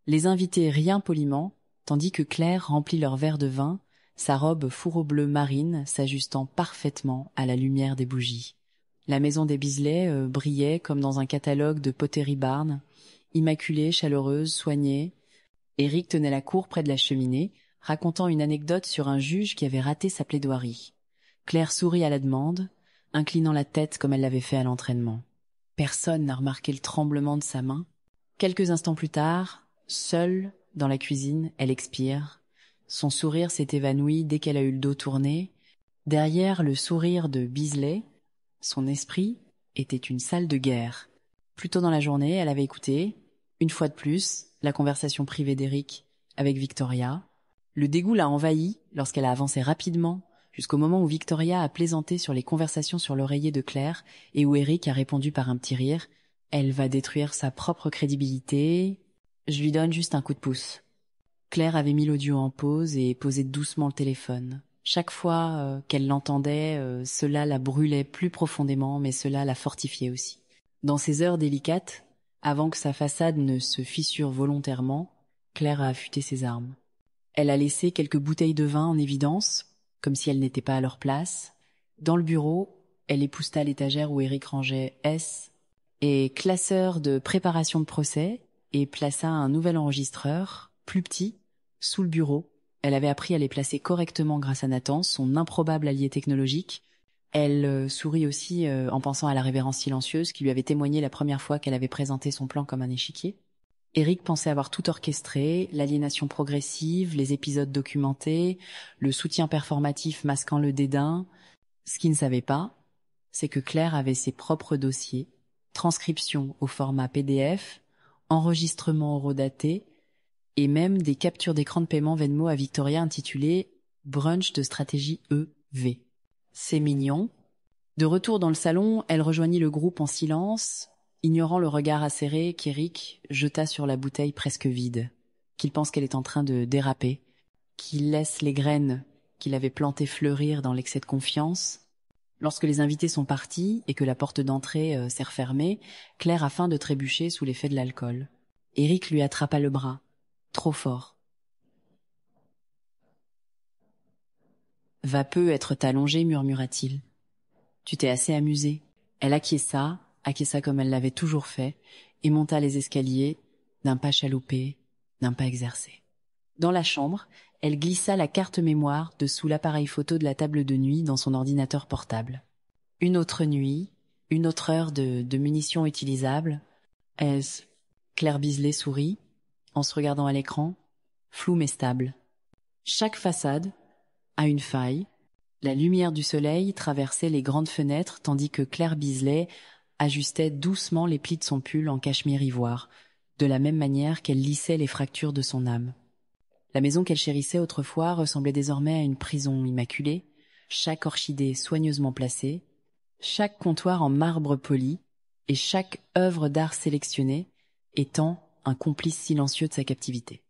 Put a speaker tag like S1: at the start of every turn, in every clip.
S1: Les invités rient poliment, tandis que Claire remplit leur verre de vin, sa robe fourreau bleu marine s'ajustant parfaitement à la lumière des bougies. La maison des Beasley brillait comme dans un catalogue de Pottery Barn, immaculée, chaleureuse, soignée. Eric tenait la cour près de la cheminée, racontant une anecdote sur un juge qui avait raté sa plaidoirie. Claire sourit à la demande, inclinant la tête comme elle l'avait fait à l'entraînement. Personne n'a remarqué le tremblement de sa main. Quelques instants plus tard, seule, dans la cuisine, elle expire. Son sourire s'est évanoui dès qu'elle a eu le dos tourné. Derrière le sourire de Beasley, son esprit était une salle de guerre. Plus tôt dans la journée, elle avait écouté, une fois de plus, la conversation privée d'Eric avec Victoria. Le dégoût l'a envahie lorsqu'elle a avancé rapidement jusqu'au moment où Victoria a plaisanté sur les conversations sur l'oreiller de Claire et où Eric a répondu par un petit rire. Elle va détruire sa propre crédibilité. Je lui donne juste un coup de pouce. Claire avait mis l'audio en pause et posé doucement le téléphone. Chaque fois qu'elle l'entendait, cela la brûlait plus profondément, mais cela la fortifiait aussi. Dans ces heures délicates, avant que sa façade ne se fissure volontairement, Claire a affûté ses armes. Elle a laissé quelques bouteilles de vin en évidence, comme si elles n'étaient pas à leur place. Dans le bureau, elle épousseta l'étagère où Eric rangeait S et classeur de préparation de procès et plaça un nouvel enregistreur, plus petit, sous le bureau. Elle avait appris à les placer correctement grâce à Nathan, son improbable allié technologique. Elle sourit aussi en pensant à la révérence silencieuse qui lui avait témoigné la première fois qu'elle avait présenté son plan comme un échiquier. Eric pensait avoir tout orchestré, l'aliénation progressive, les épisodes documentés, le soutien performatif masquant le dédain. Ce qu'il ne savait pas, c'est que Claire avait ses propres dossiers, transcription au format PDF, enregistrement horodaté, et même des captures d'écran de paiement Venmo à Victoria intitulées « Brunch de stratégie EV ». C'est mignon. De retour dans le salon, elle rejoignit le groupe en silence, ignorant le regard acéré qu'Eric jeta sur la bouteille presque vide, qu'il pense qu'elle est en train de déraper, qu'il laisse les graines qu'il avait plantées fleurir dans l'excès de confiance. Lorsque les invités sont partis et que la porte d'entrée s'est refermée, Claire a faim de trébucher sous l'effet de l'alcool. Eric lui attrapa le bras, trop fort. « Va peu être t'allonger, murmura-t-il. Tu t'es assez amusé. » Elle acquiesça comme elle l'avait toujours fait, et monta les escaliers d'un pas chaloupé, d'un pas exercé. Dans la chambre, elle glissa la carte mémoire de sous l'appareil photo de la table de nuit dans son ordinateur portable. Une autre nuit, une autre heure de munitions utilisables. Est-ce... Claire Beasley sourit, en se regardant à l'écran, flou mais stable. Chaque façade a une faille. La lumière du soleil traversait les grandes fenêtres tandis que Claire Beasley ajustait doucement les plis de son pull en cachemire ivoire, de la même manière qu'elle lissait les fractures de son âme. La maison qu'elle chérissait autrefois ressemblait désormais à une prison immaculée, chaque orchidée soigneusement placée, chaque comptoir en marbre poli et chaque œuvre d'art sélectionnée étant un complice silencieux de sa captivité.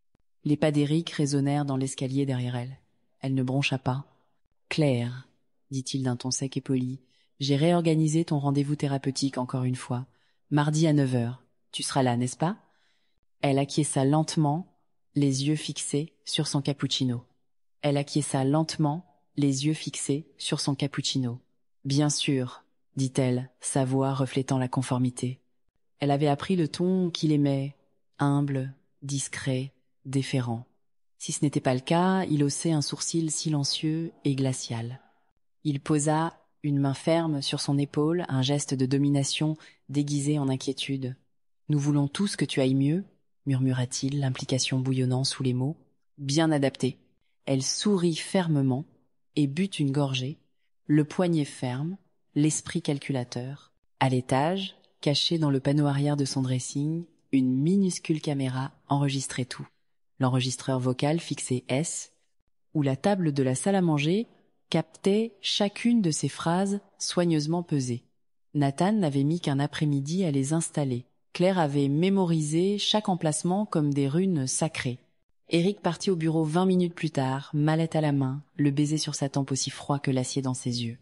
S1: Les pas d'Eric résonnèrent dans l'escalier derrière elle. Elle ne broncha pas. « Claire, dit-il d'un ton sec et poli, j'ai réorganisé ton rendez-vous thérapeutique encore une fois. Mardi à 9h. Tu seras là, n'est-ce pas ?» Elle acquiesça lentement, les yeux fixés sur son cappuccino. « Bien sûr, dit-elle, sa voix reflétant la conformité. Elle avait appris le ton qu'il aimait, humble, discret, déférent. Si ce n'était pas le cas, il haussait un sourcil silencieux et glacial. Il posa une main ferme sur son épaule, un geste de domination déguisé en inquiétude. « Nous voulons tous que tu ailles mieux, » murmura-t-il, l'implication bouillonnant sous les mots. « Bien adapté. » Elle sourit fermement et but une gorgée, le poignet ferme, l'esprit calculateur. À l'étage, cachée dans le panneau arrière de son dressing, une minuscule caméra enregistrait tout. L'enregistreur vocal fixé S, où la table de la salle à manger captait chacune de ces phrases soigneusement pesées. Nathan n'avait mis qu'un après-midi à les installer. Claire avait mémorisé chaque emplacement comme des runes sacrées. Eric partit au bureau 20 minutes plus tard, mallette à la main, le baiser sur sa tempe aussi froid que l'acier dans ses yeux.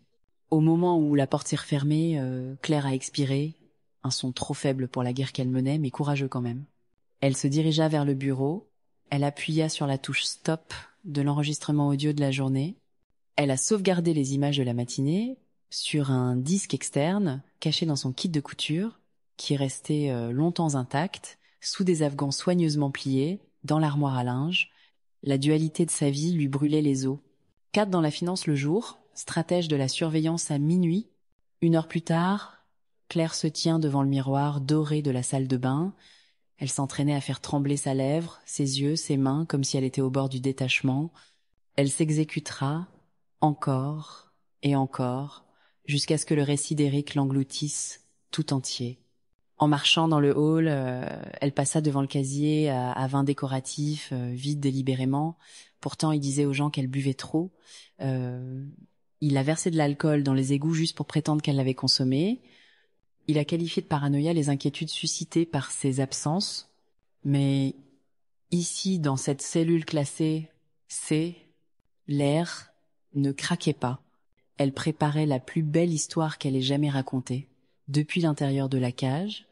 S1: Au moment où la porte s'est refermée, Claire a expiré, un son trop faible pour la guerre qu'elle menait, mais courageux quand même. Elle se dirigea vers le bureau, elle appuya sur la touche stop de l'enregistrement audio de la journée, elle a sauvegardé les images de la matinée sur un disque externe caché dans son kit de couture, qui restait longtemps intact, sous des afghans soigneusement pliés, dans l'armoire à linge. La dualité de sa vie lui brûlait les os. Kat dans la finance le jour, stratège de la surveillance à minuit. 1 heure plus tard, Claire se tient devant le miroir doré de la salle de bain. Elle s'entraînait à faire trembler sa lèvre, ses yeux, ses mains, comme si elle était au bord du détachement. Elle s'exécutera, encore et encore, jusqu'à ce que le récit d'Éric l'engloutisse tout entier. En marchant dans le hall, elle passa devant le casier à vin décoratif, vide délibérément. Pourtant, il disait aux gens qu'elle buvait trop. Il a versé de l'alcool dans les égouts juste pour prétendre qu'elle l'avait consommé. Il a qualifié de paranoïa les inquiétudes suscitées par ses absences. Mais ici, dans cette cellule classée C, l'air ne craquait pas. Elle préparait la plus belle histoire qu'elle ait jamais racontée. Depuis l'intérieur de la cage,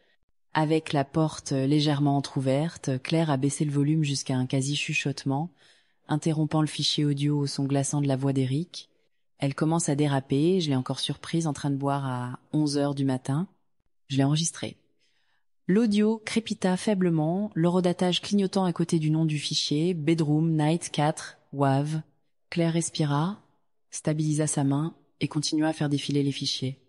S1: avec la porte légèrement entr'ouverte, Claire a baissé le volume jusqu'à un quasi-chuchotement, interrompant le fichier audio au son glaçant de la voix d'Éric. Elle commence à déraper, je l'ai encore surprise en train de boire à 11h du matin. Je l'ai enregistré. L'audio crépita faiblement, l'horodatage clignotant à côté du nom du fichier, Bedroom, Night 4, WAV. Claire respira, stabilisa sa main et continua à faire défiler les fichiers.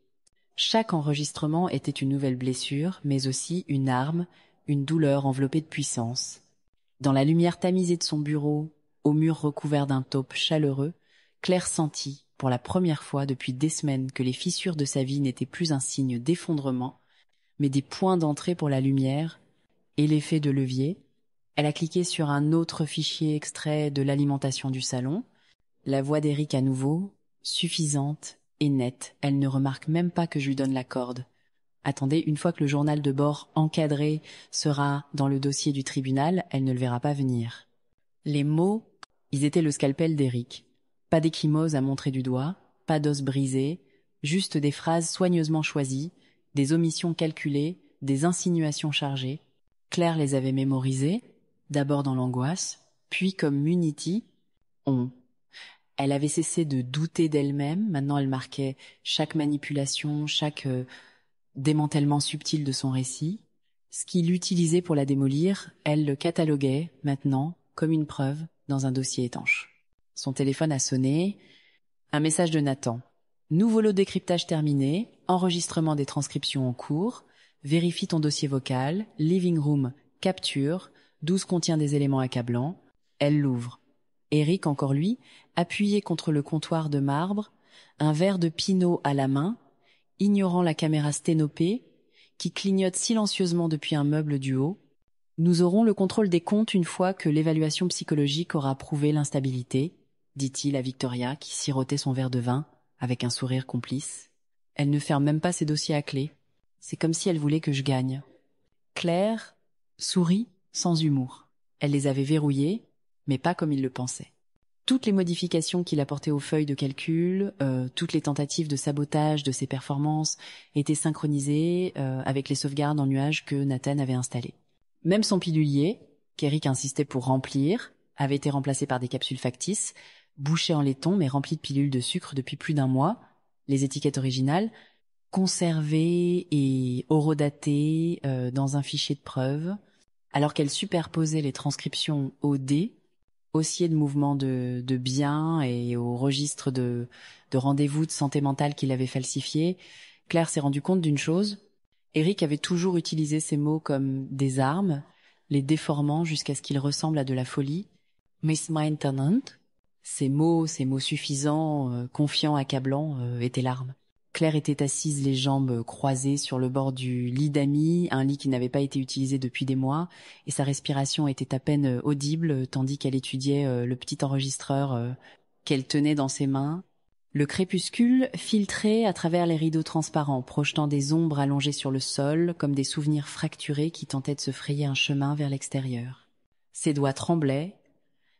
S1: Chaque enregistrement était une nouvelle blessure, mais aussi une arme, une douleur enveloppée de puissance. Dans la lumière tamisée de son bureau, au mur recouvert d'un taupe chaleureux, Claire sentit, pour la première fois depuis des semaines, que les fissures de sa vie n'étaient plus un signe d'effondrement, mais des points d'entrée pour la lumière et l'effet de levier. Elle a cliqué sur un autre fichier extrait de l'alimentation du salon. La voix d'Éric à nouveau, suffisante et nette. Elle ne remarque même pas que je lui donne la corde. Attendez, une fois que le journal de bord encadré sera dans le dossier du tribunal, elle ne le verra pas venir. Les mots, ils étaient le scalpel d'Éric. Pas d'échymose à montrer du doigt, pas d'os brisé, juste des phrases soigneusement choisies, des omissions calculées, des insinuations chargées. Claire les avait mémorisées, d'abord dans l'angoisse, puis comme Munity, on. Elle avait cessé de douter d'elle-même, maintenant elle marquait chaque manipulation, chaque démantèlement subtil de son récit. Ce qui l'utilisait pour la démolir, elle le cataloguait, maintenant, comme une preuve, dans un dossier étanche. Son téléphone a sonné. Un message de Nathan. Nouveau lot de décryptage terminé, enregistrement des transcriptions en cours, vérifie ton dossier vocal, living room, capture, 12 contient des éléments accablants. Elle l'ouvre. Éric, encore lui, appuyé contre le comptoir de marbre, un verre de pinot à la main, ignorant la caméra sténopée, qui clignote silencieusement depuis un meuble du haut. Nous aurons le contrôle des comptes une fois que l'évaluation psychologique aura prouvé l'instabilité, dit-il à Victoria, qui sirotait son verre de vin, avec un sourire complice. Elle ne ferme même pas ses dossiers à clé. C'est comme si elle voulait que je gagne. Claire sourit sans humour. Elle les avait verrouillés, mais pas comme il le pensait. Toutes les modifications qu'il apportait aux feuilles de calcul, toutes les tentatives de sabotage de ses performances étaient synchronisées avec les sauvegardes en nuage que Nathan avait installées. Même son pilulier, qu'Éric insistait pour remplir, avait été remplacé par des capsules factices, bouchées en laiton mais remplies de pilules de sucre depuis plus d'1 mois, les étiquettes originales, conservées et horodatées dans un fichier de preuves, alors qu'elle superposait les transcriptions au dé, haussier de mouvements de biens et au registre de rendez-vous de santé mentale qu'il avait falsifié. Claire s'est rendue compte d'une chose. Éric avait toujours utilisé ces mots comme des armes, les déformant jusqu'à ce qu'ils ressemblent à de la folie. Miss Maintenance, ces mots suffisants, confiants, accablants, étaient l'arme. Claire était assise les jambes croisées sur le bord du lit d'amis, un lit qui n'avait pas été utilisé depuis des mois, et sa respiration était à peine audible tandis qu'elle étudiait le petit enregistreur qu'elle tenait dans ses mains. Le crépuscule filtrait à travers les rideaux transparents, projetant des ombres allongées sur le sol, comme des souvenirs fracturés qui tentaient de se frayer un chemin vers l'extérieur. Ses doigts tremblaient,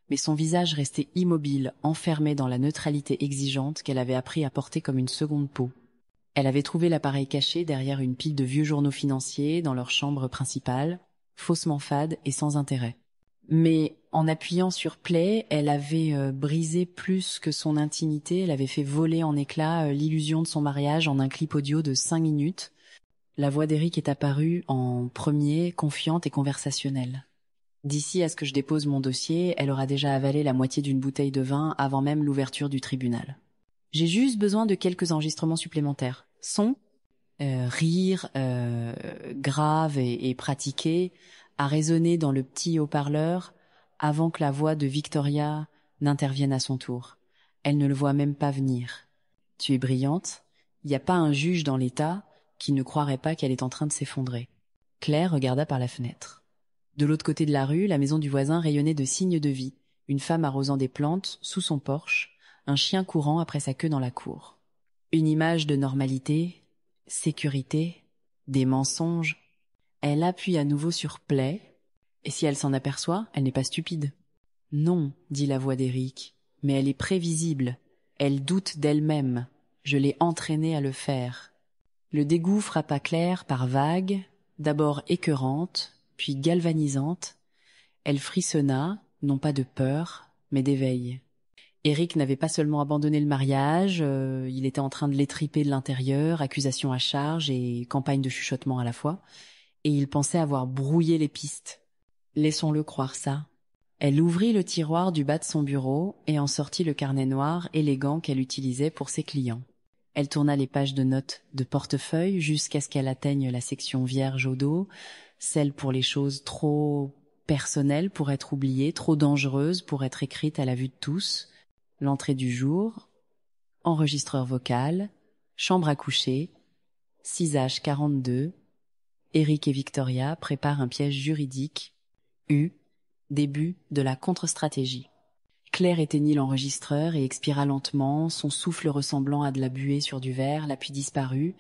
S1: mais son visage restait immobile, enfermé dans la neutralité exigeante qu'elle avait appris à porter comme une seconde peau. Elle avait trouvé l'appareil caché derrière une pile de vieux journaux financiers dans leur chambre principale. faussement fade et sans intérêt. Mais en appuyant sur play, elle avait brisé plus que son intimité, elle avait fait voler en éclats l'illusion de son mariage en un clip audio de 5 minutes. La voix d'Eric est apparue en premier, confiante et conversationnelle. D'ici à ce que je dépose mon dossier, elle aura déjà avalé la moitié d'une bouteille de vin avant même l'ouverture du tribunal. J'ai juste besoin de quelques enregistrements supplémentaires. Son, rire, grave et pratiqué, à résonner dans le petit haut-parleur avant que la voix de Victoria n'intervienne à son tour. Elle ne le voit même pas venir. Tu es brillante. Il n'y a pas un juge dans l'État qui ne croirait pas qu'elle est en train de s'effondrer. Claire regarda par la fenêtre. De l'autre côté de la rue, la maison du voisin rayonnait de signes de vie. Une femme arrosant des plantes sous son porche, un chien courant après sa queue dans la cour. Une image de normalité, sécurité, des mensonges. Elle appuie à nouveau sur play, et si elle s'en aperçoit, elle n'est pas stupide. Non, dit la voix d'Eric, mais elle est prévisible. Elle doute d'elle-même. Je l'ai entraînée à le faire. Le dégoût frappa Claire par vagues, d'abord écœurantes, puis galvanisantes. Elle frissonna, non pas de peur, mais d'éveil. Eric n'avait pas seulement abandonné le mariage, il était en train de l'étriper de l'intérieur, accusations à charge et campagne de chuchotement à la fois, et il pensait avoir brouillé les pistes. Laissons-le croire ça. Elle ouvrit le tiroir du bas de son bureau et en sortit le carnet noir élégant qu'elle utilisait pour ses clients. Elle tourna les pages de notes de portefeuille jusqu'à ce qu'elle atteigne la section vierge au dos, celle pour les choses trop personnelles pour être oubliées, trop dangereuses pour être écrites à la vue de tous. L'entrée du jour, enregistreur vocal, chambre à coucher, 6H42, Eric et Victoria préparent un piège juridique, début de la contre-stratégie. Claire éteignit l'enregistreur et expira lentement, son souffle ressemblant à de la buée sur du verre, puis disparut.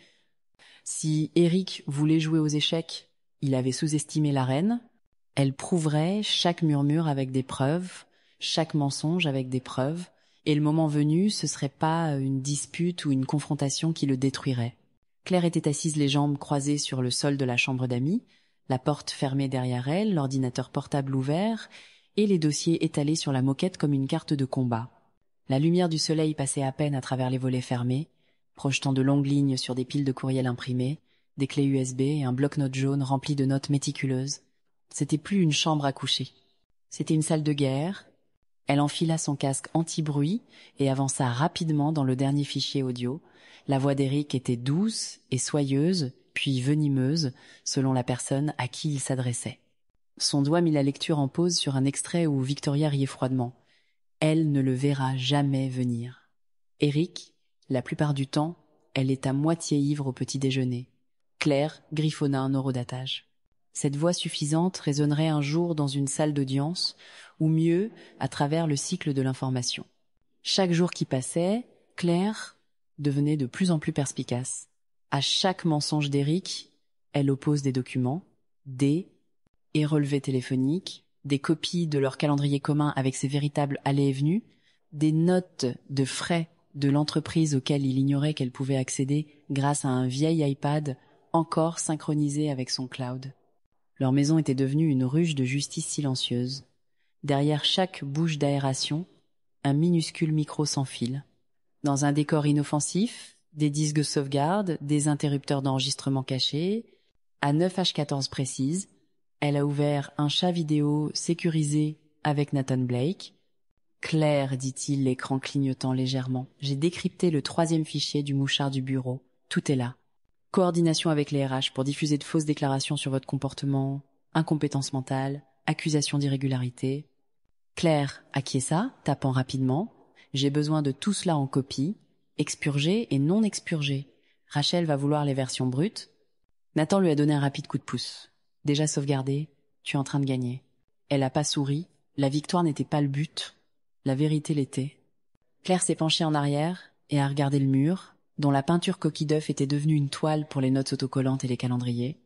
S1: Si Eric voulait jouer aux échecs, il avait sous-estimé la reine. Elle prouverait chaque murmure avec des preuves, chaque mensonge avec des preuves, et le moment venu, ce serait pas une dispute ou une confrontation qui le détruirait. Claire était assise les jambes croisées sur le sol de la chambre d'amis, la porte fermée derrière elle, l'ordinateur portable ouvert, et les dossiers étalés sur la moquette comme une carte de combat. La lumière du soleil passait à peine à travers les volets fermés, projetant de longues lignes sur des piles de courriels imprimés, des clés USB et un bloc-notes jaune rempli de notes méticuleuses. C'était plus une chambre à coucher. C'était une salle de guerre. Elle enfila son casque anti-bruit et avança rapidement dans le dernier fichier audio. La voix d'Eric était douce et soyeuse, puis venimeuse, selon la personne à qui il s'adressait. Son doigt mit la lecture en pause sur un extrait où Victoria riait froidement. Elle ne le verra jamais venir. Eric, la plupart du temps, elle est à moitié ivre au petit déjeuner. Claire griffonna un horodatage. Cette voix suffisante résonnerait un jour dans une salle d'audience, ou mieux, à travers le cycle de l'information. Chaque jour qui passait, Claire devenait de plus en plus perspicace. À chaque mensonge d'Eric, elle oppose des documents, et relevés téléphoniques, des copies de leur calendrier commun avec ses véritables allées et venues, des notes de frais de l'entreprise auquel il ignorait qu'elle pouvait accéder grâce à un vieil iPad encore synchronisé avec son cloud. Leur maison était devenue une ruche de justice silencieuse. Derrière chaque bouche d'aération, un minuscule micro sans fil. Dans un décor inoffensif, des disques de sauvegarde, des interrupteurs d'enregistrement cachés. À 9h14 précise, elle a ouvert un chat vidéo sécurisé avec Nathan Blake. « Claire, dit-il, l'écran clignotant légèrement, j'ai décrypté le 3e fichier du mouchard du bureau. Tout est là. Coordination avec les RH pour diffuser de fausses déclarations sur votre comportement, incompétence mentale, accusation d'irrégularité. Claire acquiesça, tapant rapidement. J'ai besoin de tout cela en copie, expurgé et non expurgé. Rachel va vouloir les versions brutes. » Nathan lui a donné un rapide coup de pouce. Déjà sauvegardé, tu es en train de gagner. Elle n'a pas souri, la victoire n'était pas le but, la vérité l'était. Claire s'est penchée en arrière et a regardé le mur, dont la peinture coquille d'œuf était devenue une toile pour les notes autocollantes et les calendriers.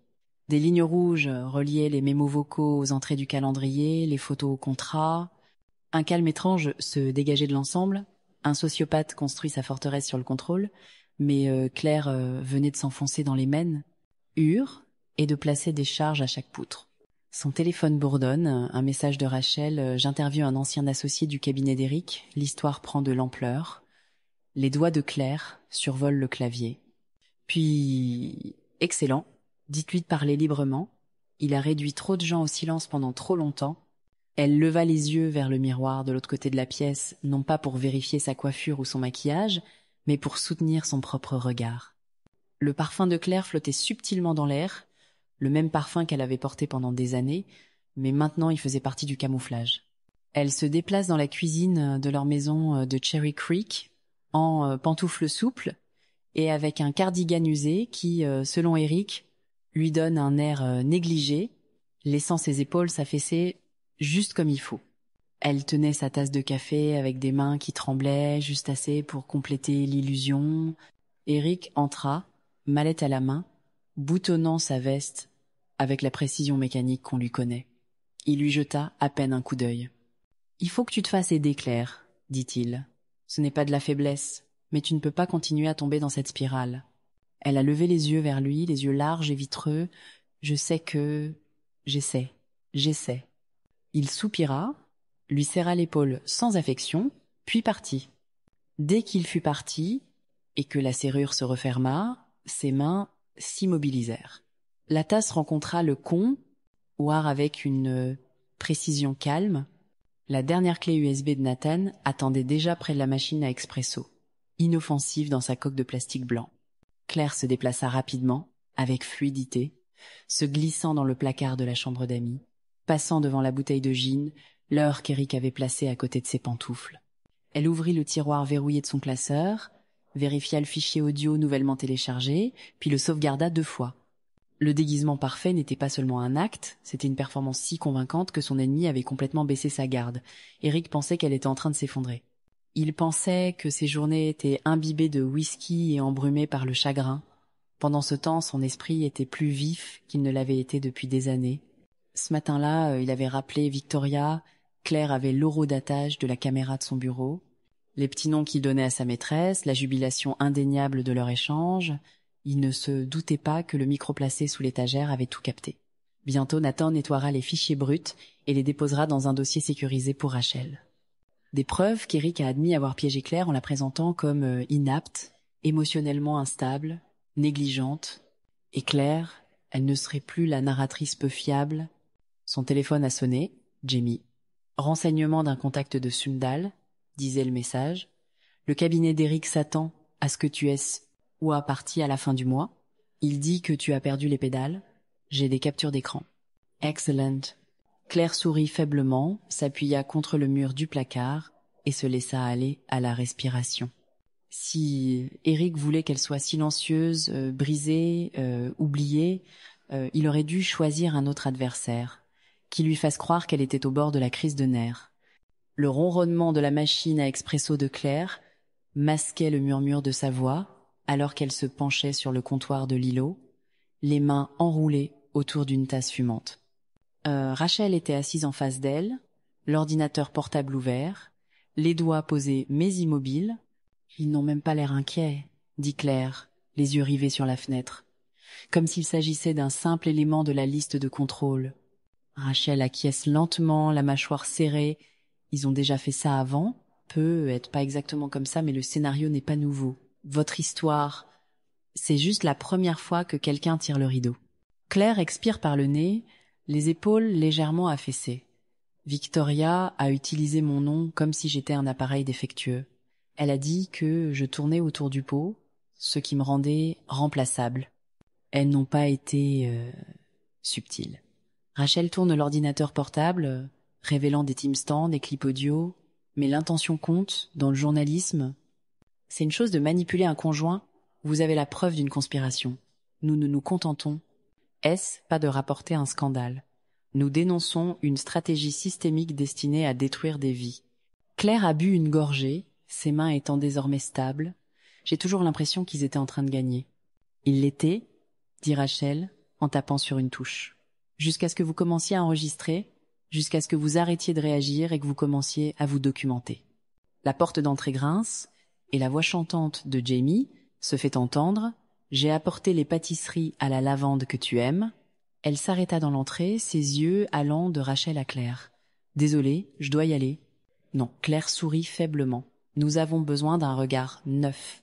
S1: Des lignes rouges reliaient les mémos vocaux aux entrées du calendrier, les photos au contrat. Un calme étrange se dégageait de l'ensemble. Un sociopathe construit sa forteresse sur le contrôle, mais Claire venait de s'enfoncer dans les mènes, et de placer des charges à chaque poutre. Son téléphone bourdonne, un message de Rachel, j'interviewe un ancien associé du cabinet d'Eric, l'histoire prend de l'ampleur. Les doigts de Claire survolent le clavier. Puis, excellent, dites-lui de parler librement. Il a réduit trop de gens au silence pendant trop longtemps. Elle leva les yeux vers le miroir de l'autre côté de la pièce, non pas pour vérifier sa coiffure ou son maquillage, mais pour soutenir son propre regard. Le parfum de Claire flottait subtilement dans l'air, le même parfum qu'elle avait porté pendant des années, mais maintenant il faisait partie du camouflage. Elle se déplace dans la cuisine de leur maison de Cherry Creek, en pantoufles souples, et avec un cardigan usé qui, selon Eric, lui donne un air négligé, laissant ses épaules s'affaisser juste comme il faut. Elle tenait sa tasse de café avec des mains qui tremblaient juste assez pour compléter l'illusion. Eric entra, mallette à la main, boutonnant sa veste avec la précision mécanique qu'on lui connaît. Il lui jeta à peine un coup d'œil. « Il faut que tu te fasses aider, Claire, » dit-il. « Ce n'est pas de la faiblesse, mais tu ne peux pas continuer à tomber dans cette spirale. » Elle a levé les yeux vers lui, les yeux larges et vitreux. « Je sais que... J'essaie. Il soupira, lui serra l'épaule sans affection, puis partit. Dès qu'il fut parti, et que la serrure se referma, ses mains s'immobilisèrent. La tasse rencontra le con, oire avec une précision calme. La dernière clé USB de Nathan attendait déjà près de la machine à expresso, inoffensive dans sa coque de plastique blanc. Claire se déplaça rapidement, avec fluidité, se glissant dans le placard de la chambre d'amis, passant devant la bouteille de gin, l'heure qu'Eric avait placée à côté de ses pantoufles. Elle ouvrit le tiroir verrouillé de son classeur, vérifia le fichier audio nouvellement téléchargé, puis le sauvegarda 2 fois. Le déguisement parfait n'était pas seulement un acte, c'était une performance si convaincante que son ennemi avait complètement baissé sa garde. Eric pensait qu'elle était en train de s'effondrer. Il pensait que ses journées étaient imbibées de whisky et embrumées par le chagrin. Pendant ce temps, son esprit était plus vif qu'il ne l'avait été depuis des années. Ce matin-là, il avait rappelé Victoria, Claire avait l'horodatage de la caméra de son bureau, les petits noms qu'il donnait à sa maîtresse, la jubilation indéniable de leur échange. Il ne se doutait pas que le micro placé sous l'étagère avait tout capté. Bientôt, Nathan nettoiera les fichiers bruts et les déposera dans un dossier sécurisé pour Rachel. Des preuves qu'Eric a admis avoir piégé Claire en la présentant comme inapte, émotionnellement instable, négligente. Et Claire, elle ne serait plus la narratrice peu fiable. Son téléphone a sonné, Jamie. Renseignement d'un contact de Sundal, disait le message. Le cabinet d'Eric s'attend à ce que tu aies ou à partie à la fin du mois. Il dit que tu as perdu les pédales. J'ai des captures d'écran. Excellent. Claire sourit faiblement, s'appuya contre le mur du placard et se laissa aller à la respiration. Si Eric voulait qu'elle soit silencieuse, brisée, oubliée, il aurait dû choisir un autre adversaire, qui lui fasse croire qu'elle était au bord de la crise de nerfs. Le ronronnement de la machine à expresso de Claire masquait le murmure de sa voix, alors qu'elle se penchait sur le comptoir de l'îlot, les mains enroulées autour d'une tasse fumante. Rachel était assise en face d'elle, l'ordinateur portable ouvert, les doigts posés mais immobiles. « Ils n'ont même pas l'air inquiets », dit Claire, les yeux rivés sur la fenêtre, comme s'il s'agissait d'un simple élément de la liste de contrôle. Rachel acquiesce lentement, la mâchoire serrée. Ils ont déjà fait ça avant, peut être pas exactement comme ça, mais le scénario n'est pas nouveau. Votre histoire, c'est juste la première fois que quelqu'un tire le rideau. Claire expire par le nez, les épaules légèrement affaissées. Victoria a utilisé mon nom comme si j'étais un appareil défectueux. Elle a dit que je tournais autour du pot, ce qui me rendait remplaçable. Elles n'ont pas été subtiles. Rachel tourne l'ordinateur portable, révélant des timestamps, des clips audio, mais l'intention compte dans le journalisme. C'est une chose de manipuler un conjoint, vous avez la preuve d'une conspiration. Nous ne nous contentons, pas de rapporter un scandale. Nous dénonçons une stratégie systémique destinée à détruire des vies. Claire a bu une gorgée, ses mains étant désormais stables. J'ai toujours l'impression qu'ils étaient en train de gagner. Ils l'étaient, dit Rachel, en tapant sur une touche. Jusqu'à ce que vous commenciez à enregistrer, jusqu'à ce que vous arrêtiez de réagir et que vous commenciez à vous documenter. La porte d'entrée grince, et la voix chantante de Jamie se fait entendre. J'ai apporté les pâtisseries à la lavande que tu aimes. Elle s'arrêta dans l'entrée, ses yeux allant de Rachel à Claire. « Désolée, je dois y aller. » Non, Claire sourit faiblement. « Nous avons besoin d'un regard neuf. »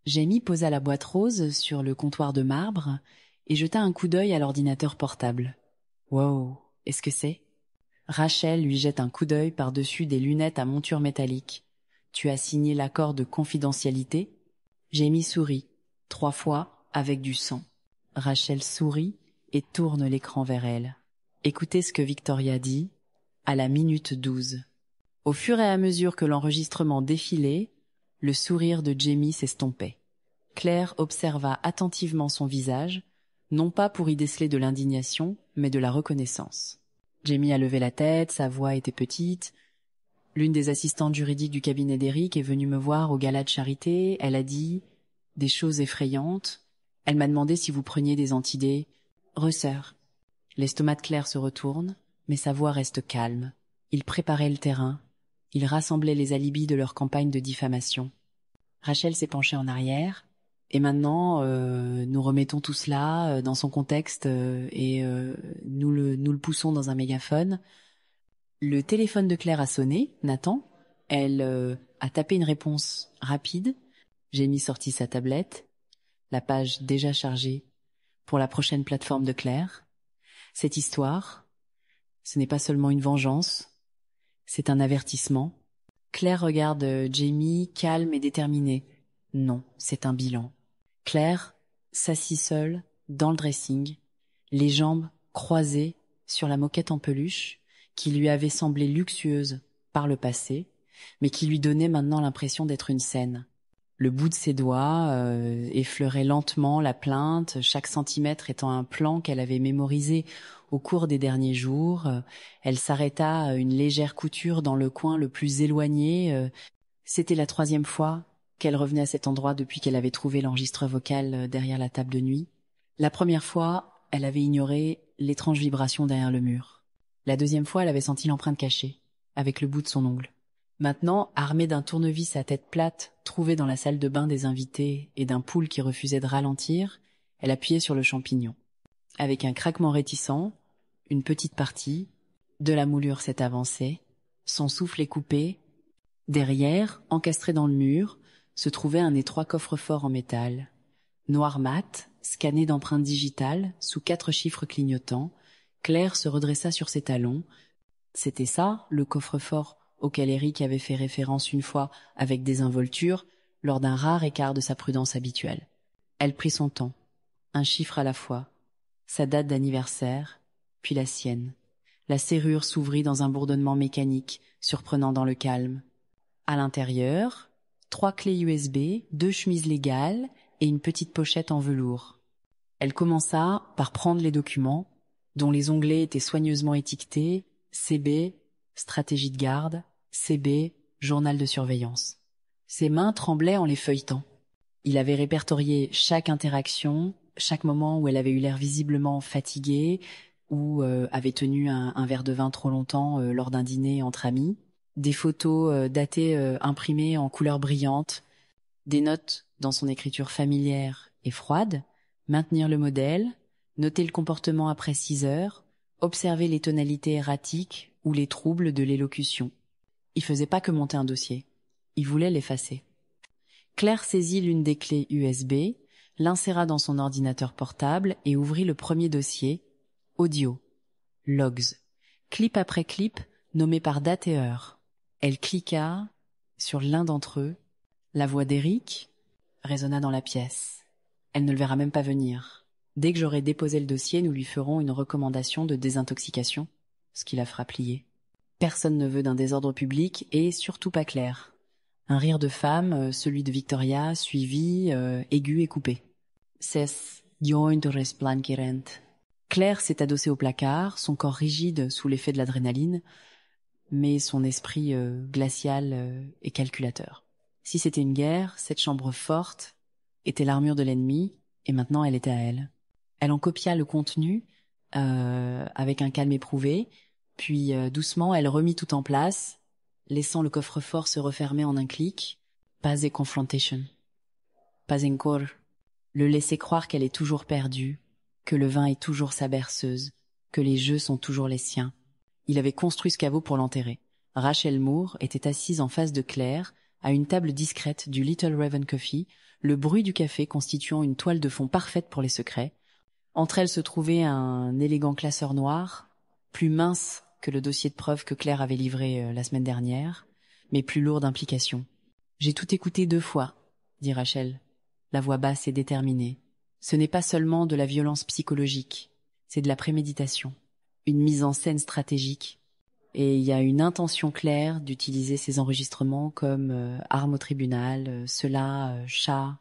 S1: Jamie posa la boîte rose sur le comptoir de marbre et jeta un coup d'œil à l'ordinateur portable. « Wow, est-ce que c'est ?» Rachel lui jette un coup d'œil par-dessus des lunettes à monture métallique. « Tu as signé l'accord de confidentialité ?» Jamie sourit, 3 fois avec du sang. Rachel sourit et tourne l'écran vers elle. Écoutez ce que Victoria dit, à la minute 12. Au fur et à mesure que l'enregistrement défilait, le sourire de Jamie s'estompait. Claire observa attentivement son visage, non pas pour y déceler de l'indignation, mais de la reconnaissance. Jamie a levé la tête, sa voix était petite. L'une des assistantes juridiques du cabinet d'Eric est venue me voir au gala de charité. Elle a dit des choses effrayantes. Elle m'a demandé si vous preniez des antidés. Resseur. L'estomac de Claire se retourne, mais sa voix reste calme. Il préparait le terrain. Il rassemblait les alibis de leur campagne de diffamation. Rachel s'est penchée en arrière. Et maintenant, nous remettons tout cela dans son contexte et nous le poussons dans un mégaphone. Le téléphone de Claire a sonné, Nathan. Elle a tapé une réponse rapide. Jamie sortit sa tablette. La page déjà chargée pour la prochaine plateforme de Claire. Cette histoire, ce n'est pas seulement une vengeance, c'est un avertissement. Claire regarde Jamie, calme et déterminée. Non, c'est un bilan. Claire s'assit seule dans le dressing, les jambes croisées sur la moquette en peluche qui lui avait semblé luxueuse par le passé, mais qui lui donnait maintenant l'impression d'être une scène. Le bout de ses doigts effleurait lentement la plainte, chaque centimètre étant un plan qu'elle avait mémorisé au cours des derniers jours. Elle s'arrêta à une légère couture dans le coin le plus éloigné. C'était la 3e fois qu'elle revenait à cet endroit depuis qu'elle avait trouvé l'enregistreur vocal derrière la table de nuit. La première fois, elle avait ignoré l'étrange vibration derrière le mur. La 2e fois, elle avait senti l'empreinte cachée, avec le bout de son ongle. Maintenant, armée d'un tournevis à tête plate trouvé dans la salle de bain des invités et d'un poule qui refusait de ralentir, elle appuyait sur le champignon. Avec un craquement réticent, une petite partie de la moulure s'est avancée, son souffle est coupé. Derrière, encastré dans le mur, se trouvait un étroit coffre-fort en métal. Noir mat, scanné d'empreintes digitales, sous 4 chiffres clignotants, Claire se redressa sur ses talons. C'était ça, le coffre-fort auquel Eric avait fait référence une fois avec désinvolture lors d'un rare écart de sa prudence habituelle. Elle prit son temps, un chiffre à la fois, sa date d'anniversaire, puis la sienne. La serrure s'ouvrit dans un bourdonnement mécanique, surprenant dans le calme. À l'intérieur, 3 clés USB, 2 chemises légales et une petite pochette en velours. Elle commença par prendre les documents, dont les onglets étaient soigneusement étiquetés CB, stratégie de garde, CB, journal de surveillance. Ses mains tremblaient en les feuilletant. Il avait répertorié chaque interaction, chaque moment où elle avait eu l'air visiblement fatiguée ou avait tenu un verre de vin trop longtemps lors d'un dîner entre amis. Des photos datées imprimées en couleurs brillantes, des notes dans son écriture familière et froide, maintenir le modèle, noter le comportement après 6 heures, observer les tonalités erratiques ou les troubles de l'élocution. Il faisait pas que monter un dossier, il voulait l'effacer. Claire saisit l'une des clés USB, l'inséra dans son ordinateur portable et ouvrit le premier dossier, audio, logs, clip après clip, nommé par date et heure. Elle cliqua sur l'un d'entre eux. La voix d'Eric résonna dans la pièce. Elle ne le verra même pas venir. Dès que j'aurai déposé le dossier, nous lui ferons une recommandation de désintoxication, ce qui la fera plier. Personne ne veut d'un désordre public et surtout pas Claire. Un rire de femme, celui de Victoria, suivi, aigu et coupé. Ses jointures blanquirent. Claire s'est adossée au placard, son corps rigide sous l'effet de l'adrénaline, mais son esprit glacial et calculateur. Si c'était une guerre, cette chambre forte était l'armure de l'ennemi, et maintenant elle était à elle. Elle en copia le contenu avec un calme éprouvé, puis doucement elle remit tout en place, laissant le coffre-fort se refermer en un clic. Pas de confrontation. Pas encore. Le laisser croire qu'elle est toujours perdue. que le vin est toujours sa berceuse, que les jeux sont toujours les siens. Il avait construit ce caveau pour l'enterrer. Rachel Moore était assise en face de Claire, à une table discrète du Little Raven Coffee, le bruit du café constituant une toile de fond parfaite pour les secrets. Entre elles se trouvait un élégant classeur noir, plus mince que le dossier de preuves que Claire avait livré la semaine dernière, mais plus lourd d'implications. « J'ai tout écouté 2 fois, dit Rachel, la voix basse et déterminée. Ce n'est pas seulement de la violence psychologique, c'est de la préméditation, une mise en scène stratégique. Et il y a une intention claire d'utiliser ces enregistrements comme arme au tribunal, cela, chat,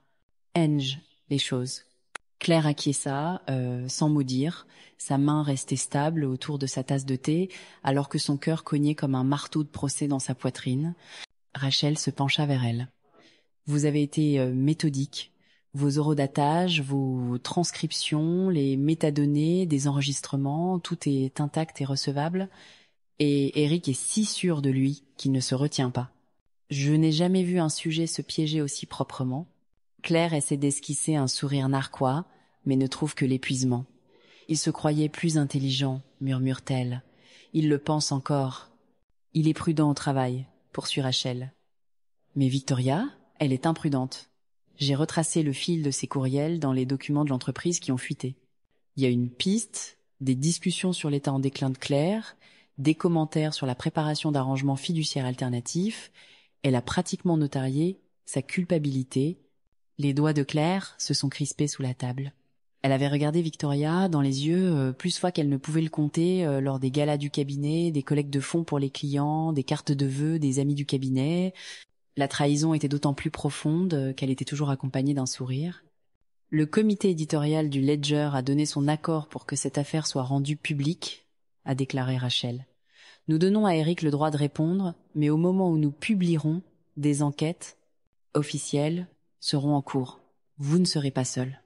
S1: henge, les choses. » Claire acquiesça, sans mot dire, sa main restait stable autour de sa tasse de thé, alors que son cœur cognait comme un marteau de procès dans sa poitrine. Rachel se pencha vers elle. « Vous avez été méthodique. Vos horodatage, vos transcriptions, les métadonnées des enregistrements, tout est intact et recevable. Et Eric est si sûr de lui qu'il ne se retient pas. Je n'ai jamais vu un sujet se piéger aussi proprement. » Claire essaie d'esquisser un sourire narquois, mais ne trouve que l'épuisement. « Il se croyait plus intelligent, murmure-t-elle. Il le pense encore. Il est prudent au travail, poursuit Rachel. Mais Victoria, elle est imprudente. J'ai retracé le fil de ses courriels dans les documents de l'entreprise qui ont fuité. Il y a une piste, des discussions sur l'état en déclin de Claire, des commentaires sur la préparation d'arrangements fiduciaires alternatifs. Elle a pratiquement notarié sa culpabilité. » Les doigts de Claire se sont crispés sous la table. Elle avait regardé Victoria dans les yeux plus fois qu'elle ne pouvait le compter lors des galas du cabinet, des collectes de fonds pour les clients, des cartes de vœux des amis du cabinet. La trahison était d'autant plus profonde qu'elle était toujours accompagnée d'un sourire. Le comité éditorial du Ledger a donné son accord pour que cette affaire soit rendue publique, a déclaré Rachel. Nous donnons à Eric le droit de répondre, mais au moment où nous publierons, des enquêtes officielles seront en cours. Vous ne serez pas seul.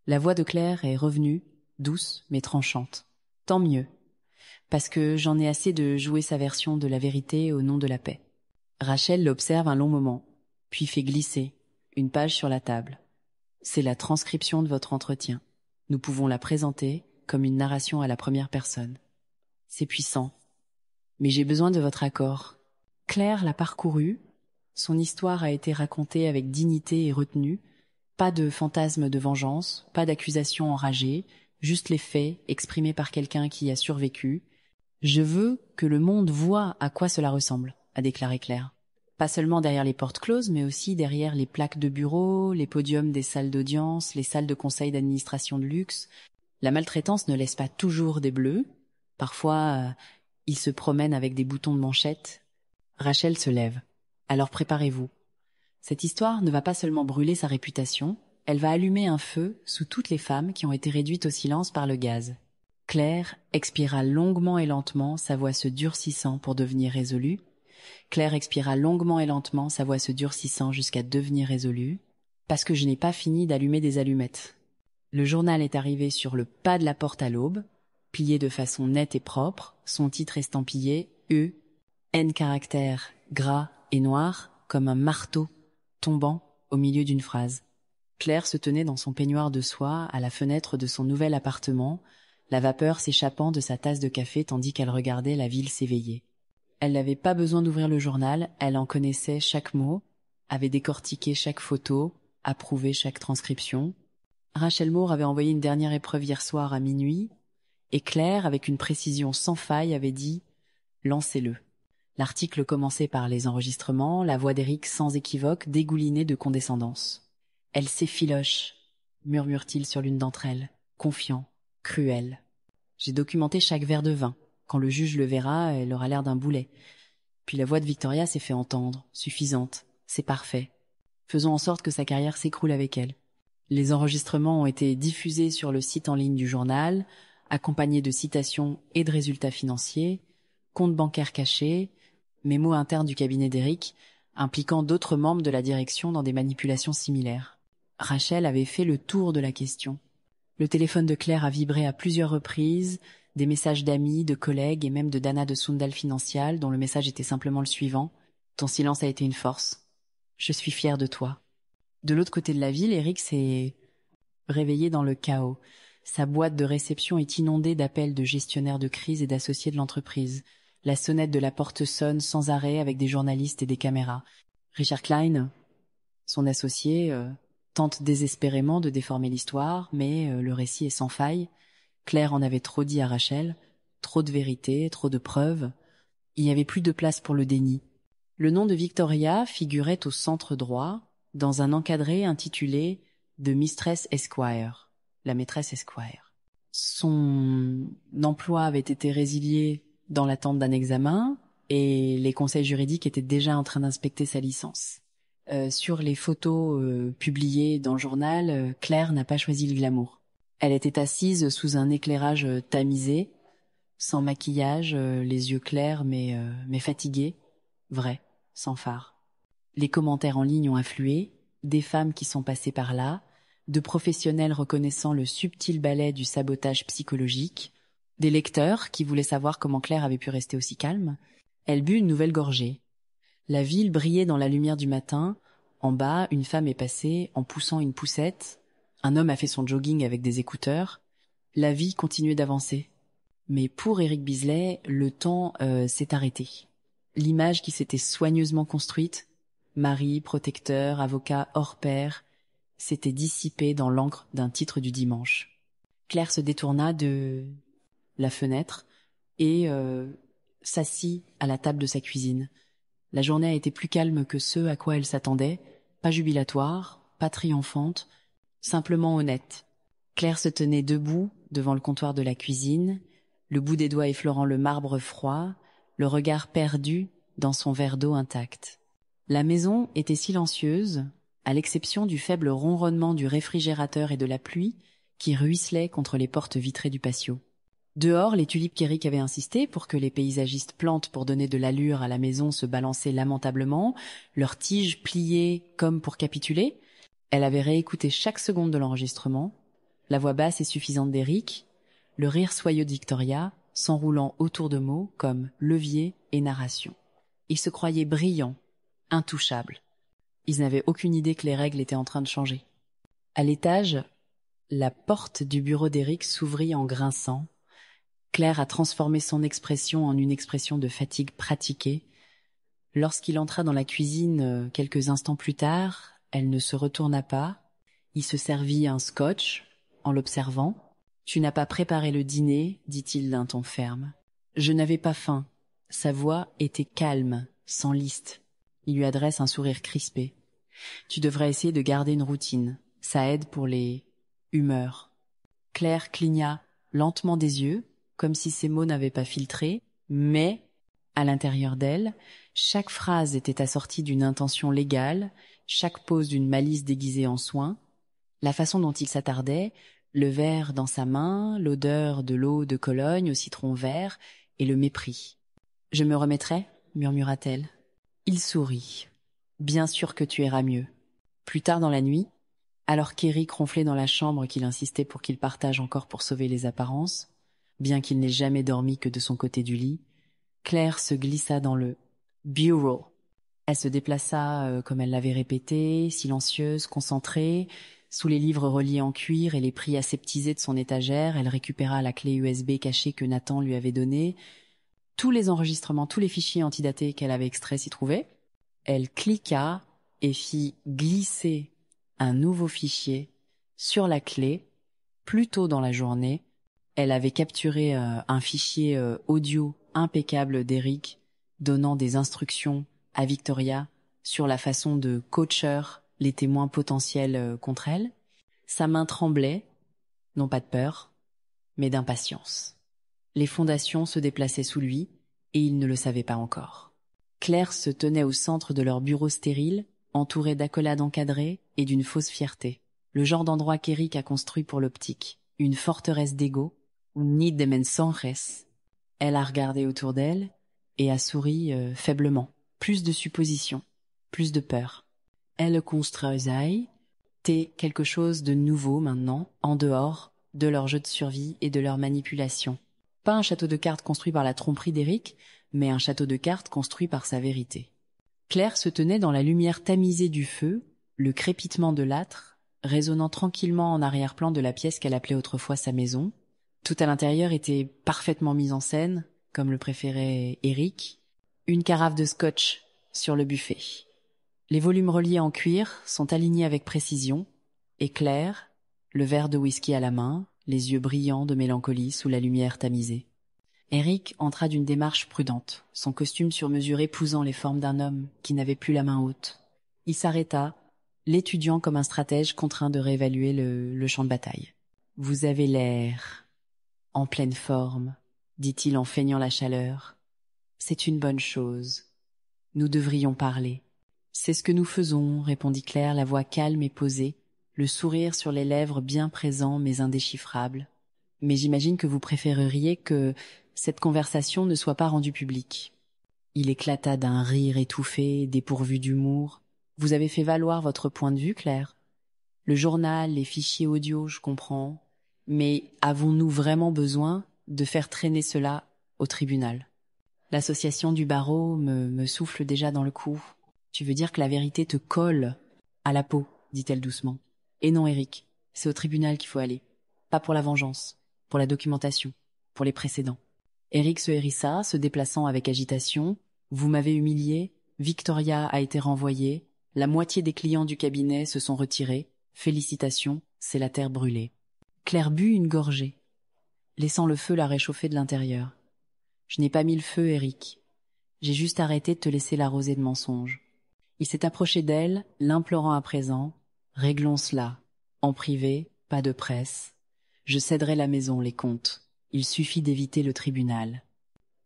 S1: La voix de Claire est revenue, douce mais tranchante. Tant mieux, parce que j'en ai assez de jouer sa version de la vérité au nom de la paix. Rachel l'observe un long moment, puis fait glisser une page sur la table. C'est la transcription de votre entretien. Nous pouvons la présenter comme une narration à la première personne. C'est puissant, mais j'ai besoin de votre accord. Claire l'a parcouru, son histoire a été racontée avec dignité et retenue, pas de fantasme de vengeance, pas d'accusation enragée, juste les faits exprimés par quelqu'un qui a survécu. « Je veux que le monde voie à quoi cela ressemble », a déclaré Claire. Pas seulement derrière les portes closes, mais aussi derrière les plaques de bureau, les podiums des salles d'audience, les salles de conseil d'administration de luxe. La maltraitance ne laisse pas toujours des bleus. Parfois, ils se promènent avec des boutons de manchette. Rachel se lève. Alors préparez-vous. Cette histoire ne va pas seulement brûler sa réputation, elle va allumer un feu sous toutes les femmes qui ont été réduites au silence par le gaz. Claire expira longuement et lentement, sa voix se durcissant pour devenir résolue. Claire expira longuement et lentement, sa voix se durcissant jusqu'à devenir résolue. Parce que je n'ai pas fini d'allumer des allumettes. Le journal est arrivé sur le pas de la porte à l'aube, plié de façon nette et propre, son titre estampillé E, N caractères gras et noirs, comme un marteau tombant au milieu d'une phrase. Claire se tenait dans son peignoir de soie à la fenêtre de son nouvel appartement, la vapeur s'échappant de sa tasse de café tandis qu'elle regardait la ville s'éveiller. Elle n'avait pas besoin d'ouvrir le journal, elle en connaissait chaque mot, avait décortiqué chaque photo, approuvé chaque transcription. Rachel Moore avait envoyé une dernière épreuve hier soir à minuit, et Claire, avec une précision sans faille, avait dit « Lancez-le ». L'article commençait par les enregistrements, la voix d'Eric sans équivoque, dégoulinée de condescendance. « Elle s'effiloche », murmure-t-il sur l'une d'entre elles, confiant, cruel. « J'ai documenté chaque verre de vin. Quand le juge le verra, elle aura l'air d'un boulet. » Puis la voix de Victoria s'est fait entendre, suffisante, c'est parfait. Faisons en sorte que sa carrière s'écroule avec elle. Les enregistrements ont été diffusés sur le site en ligne du journal, accompagnés de citations et de résultats financiers, comptes bancaires cachés, mémo interne du cabinet d'Eric, impliquant d'autres membres de la direction dans des manipulations similaires. Rachel avait fait le tour de la question. Le téléphone de Claire a vibré à plusieurs reprises, des messages d'amis, de collègues et même de Dana de Sundal Financial, dont le message était simplement le suivant. « Ton silence a été une force. Je suis fière de toi. » De l'autre côté de la ville, Eric s'est réveillé dans le chaos. Sa boîte de réception est inondée d'appels de gestionnaires de crise et d'associés de l'entreprise. La sonnette de la porte sonne sans arrêt avec des journalistes et des caméras. Richard Klein, son associé, tente désespérément de déformer l'histoire, mais le récit est sans faille. Claire en avait trop dit à Rachel, trop de vérité, trop de preuves. Il n'y avait plus de place pour le déni. Le nom de Victoria figurait au centre droit, dans un encadré intitulé « The Mistress Esquire », la maîtresse Esquire. Son emploi avait été résilié dans l'attente d'un examen, et les conseils juridiques étaient déjà en train d'inspecter sa licence. Sur les photos publiées dans le journal, Claire n'a pas choisi le glamour. Elle était assise sous un éclairage tamisé, sans maquillage, les yeux clairs mais fatigués, vrai, sans phare. Les commentaires en ligne ont afflué, des femmes qui sont passées par là, de professionnels reconnaissant le subtil ballet du sabotage psychologique, des lecteurs qui voulaient savoir comment Claire avait pu rester aussi calme. Elle but une nouvelle gorgée. La ville brillait dans la lumière du matin. En bas, une femme est passée en poussant une poussette. Un homme a fait son jogging avec des écouteurs. La vie continuait d'avancer. Mais pour Eric Beasley, le temps s'est arrêté. L'image qui s'était soigneusement construite, mari, protecteur, avocat hors pair, s'était dissipée dans l'encre d'un titre du dimanche. Claire se détourna de la fenêtre et s'assit à la table de sa cuisine. La journée a été plus calme que ce à quoi elle s'attendait, pas jubilatoire, pas triomphante, simplement honnête. Claire se tenait debout devant le comptoir de la cuisine, le bout des doigts effleurant le marbre froid, le regard perdu dans son verre d'eau intact. La maison était silencieuse, à l'exception du faible ronronnement du réfrigérateur et de la pluie qui ruisselaient contre les portes vitrées du patio. Dehors, les tulipes qu'Eric avait insisté pour que les paysagistes plantent pour donner de l'allure à la maison se balançaient lamentablement, leurs tiges pliées comme pour capituler. Elle avait réécouté chaque seconde de l'enregistrement, la voix basse et suffisante d'Eric, le rire soyeux de Victoria, s'enroulant autour de mots comme levier et narration. Ils se croyaient brillants, intouchables. Ils n'avaient aucune idée que les règles étaient en train de changer. À l'étage, la porte du bureau d'Eric s'ouvrit en grinçant. Claire a transformé son expression en une expression de fatigue pratiquée. Lorsqu'il entra dans la cuisine quelques instants plus tard, elle ne se retourna pas. Il se servit un scotch en l'observant. « Tu n'as pas préparé le dîner, dit-il d'un ton ferme. »« Je n'avais pas faim. » Sa voix était calme, sans liste. Il lui adresse un sourire crispé. « Tu devrais essayer de garder une routine. Ça aide pour les humeurs. » Claire cligna lentement des yeux, comme si ces mots n'avaient pas filtré, mais, à l'intérieur d'elle, chaque phrase était assortie d'une intention légale, chaque pause d'une malice déguisée en soin. La façon dont il s'attardait, le verre dans sa main, l'odeur de l'eau de Cologne au citron vert et le mépris. « Je me remettrai » murmura-t-elle. Il sourit. « Bien sûr que tu iras mieux. » Plus tard dans la nuit, alors qu'Eric ronflait dans la chambre qu'il insistait pour qu'il partage encore pour sauver les apparences, bien qu'il n'ait jamais dormi que de son côté du lit, Claire se glissa dans le « bureau ». Elle se déplaça comme elle l'avait répété, silencieuse, concentrée. Sous les livres reliés en cuir et les prix aseptisés de son étagère, elle récupéra la clé USB cachée que Nathan lui avait donnée. Tous les enregistrements, tous les fichiers antidatés qu'elle avait extraits s'y trouvaient. Elle cliqua et fit glisser un nouveau fichier sur la clé. Plus tôt dans la journée, elle avait capturé un fichier audio impeccable d'Eric, donnant des instructions à Victoria sur la façon de coacher les témoins potentiels contre elle. Sa main tremblait, non pas de peur, mais d'impatience. Les fondations se déplaçaient sous lui, et il ne le savait pas encore. Claire se tenait au centre de leur bureau stérile, entourée d'accolades encadrées et d'une fausse fierté. Le genre d'endroit qu'Eric a construit pour l'optique. Une forteresse d'ego, un nid de mensajes. Elle a regardé autour d'elle et a souri faiblement. Plus de suppositions, plus de peur. Elle construisait quelque chose de nouveau maintenant, en dehors de leur jeu de survie et de leur manipulation. Pas un château de cartes construit par la tromperie d'Eric, mais un château de cartes construit par sa vérité. Claire se tenait dans la lumière tamisée du feu, le crépitement de l'âtre, résonnant tranquillement en arrière-plan de la pièce qu'elle appelait autrefois sa maison. Tout à l'intérieur était parfaitement mis en scène, comme le préférait Eric. Une carafe de scotch sur le buffet. Les volumes reliés en cuir sont alignés avec précision, et Claire, le verre de whisky à la main, les yeux brillants de mélancolie sous la lumière tamisée. Eric entra d'une démarche prudente, son costume sur mesure épousant les formes d'un homme qui n'avait plus la main haute. Il s'arrêta, l'étudiant comme un stratège contraint de réévaluer le champ de bataille. « Vous avez l'air en pleine forme, » dit-il en feignant la chaleur. « C'est une bonne chose. Nous devrions parler. »« C'est ce que nous faisons, » répondit Claire, la voix calme et posée, le sourire sur les lèvres bien présent mais indéchiffrable. « Mais j'imagine que vous préféreriez que cette conversation ne soit pas rendue publique. » Il éclata d'un rire étouffé, dépourvu d'humour. « Vous avez fait valoir votre point de vue, Claire. Le journal, les fichiers audio, je comprends. Mais avons-nous vraiment besoin de faire traîner cela au tribunal ? L'association du barreau me souffle déjà dans le cou. Tu veux dire que la vérité te colle à la peau, dit-elle doucement. Et non, Eric, c'est au tribunal qu'il faut aller. Pas pour la vengeance, pour la documentation, pour les précédents. Eric se hérissa, se déplaçant avec agitation. Vous m'avez humilié, Victoria a été renvoyée, la moitié des clients du cabinet se sont retirés. Félicitations, c'est la terre brûlée. Claire but une gorgée, laissant le feu la réchauffer de l'intérieur. Je n'ai pas mis le feu, Eric. J'ai juste arrêté de te laisser l'arroser de mensonges. Il s'est approché d'elle, l'implorant à présent. Réglons cela. En privé, pas de presse. Je céderai la maison, les comptes. Il suffit d'éviter le tribunal.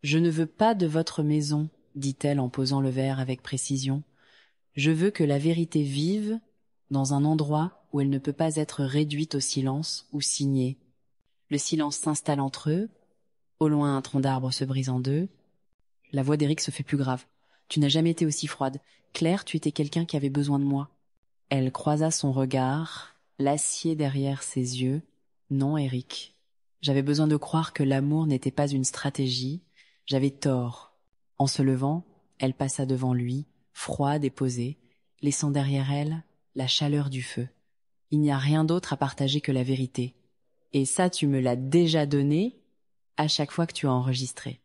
S1: Je ne veux pas de votre maison, dit-elle en posant le verre avec précision. Je veux que la vérité vive dans un endroit où elle ne peut pas être réduite au silence ou signée. Le silence s'installe entre eux. Au loin, un tronc d'arbre se brise en deux. La voix d'Éric se fait plus grave. Tu n'as jamais été aussi froide. Claire, tu étais quelqu'un qui avait besoin de moi. Elle croisa son regard, l'acier derrière ses yeux. Non, Éric. J'avais besoin de croire que l'amour n'était pas une stratégie. J'avais tort. En se levant, elle passa devant lui, froide et posée, laissant derrière elle la chaleur du feu. Il n'y a rien d'autre à partager que la vérité. Et ça, tu me l'as déjà donné à chaque fois que tu as enregistré.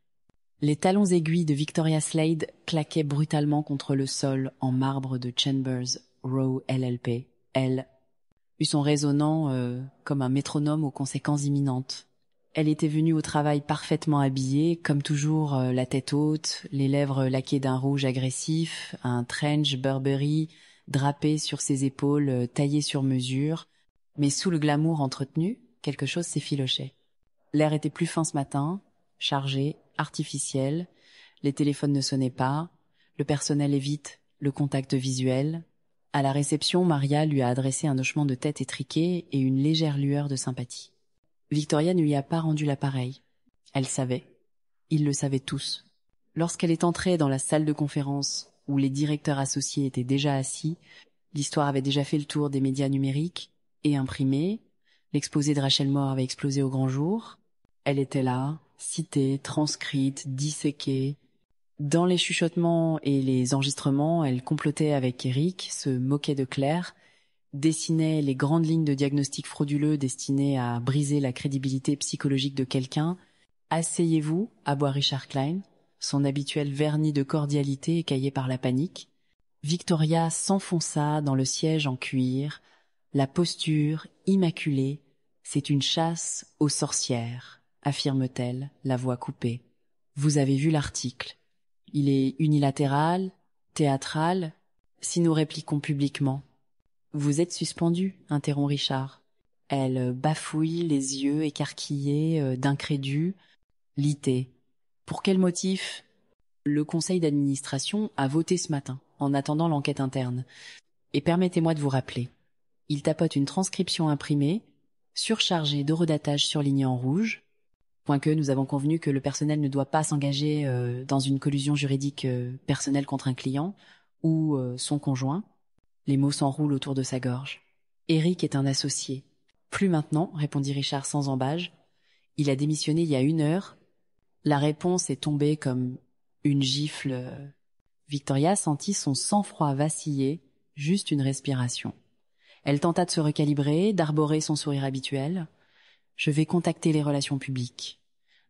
S1: Les talons aiguilles de Victoria Slade claquaient brutalement contre le sol en marbre de Chambers Row LLP. Elle eut son résonnant comme un métronome aux conséquences imminentes. Elle était venue au travail parfaitement habillée, comme toujours la tête haute, les lèvres laquées d'un rouge agressif, un trench Burberry drapé sur ses épaules, taillé sur mesure. Mais sous le glamour entretenu, quelque chose s'effilochait. L'air était plus fin ce matin, chargé, artificiel. Les téléphones ne sonnaient pas. Le personnel évite le contact visuel. À la réception, Maria lui a adressé un hochement de tête étriqué et une légère lueur de sympathie. Victoria ne lui a pas rendu l'appareil. Elle savait. Ils le savaient tous. Lorsqu'elle est entrée dans la salle de conférence où les directeurs associés étaient déjà assis, l'histoire avait déjà fait le tour des médias numériques et imprimés. L'exposé de Rachel Moore avait explosé au grand jour. Elle était là, citée, transcrite, disséquée. Dans les chuchotements et les enregistrements, elle complotait avec Eric, se moquait de Claire, dessinait les grandes lignes de diagnostic frauduleux destinées à briser la crédibilité psychologique de quelqu'un. « Asseyez-vous » aboua Richard Klein, son habituel vernis de cordialité écaillé par la panique. Victoria s'enfonça dans le siège en cuir, la posture immaculée. « C'est une chasse aux sorcières », affirme-t-elle, la voix coupée. « Vous avez vu l'article. Il est unilatéral, théâtral, si nous répliquons publiquement. » « Vous êtes suspendu, » interrompt Richard. Elle bafouille, les yeux écarquillés d'incrédule. Litée. Pour quel motif ? Le conseil d'administration a voté ce matin, en attendant l'enquête interne. Et permettez-moi de vous rappeler. Il tapote une transcription imprimée, surchargée de redatage surligné en rouge, point que nous avons convenu que le personnel ne doit pas s'engager dans une collusion juridique personnelle contre un client ou son conjoint. Les mots s'enroulent autour de sa gorge. Eric est un associé. Plus maintenant, répondit Richard sans embâge. Il a démissionné il y a 1 heure. La réponse est tombée comme une gifle. Victoria sentit son sang-froid vaciller, juste une respiration. Elle tenta de se recalibrer, d'arborer son sourire habituel. « Je vais contacter les relations publiques.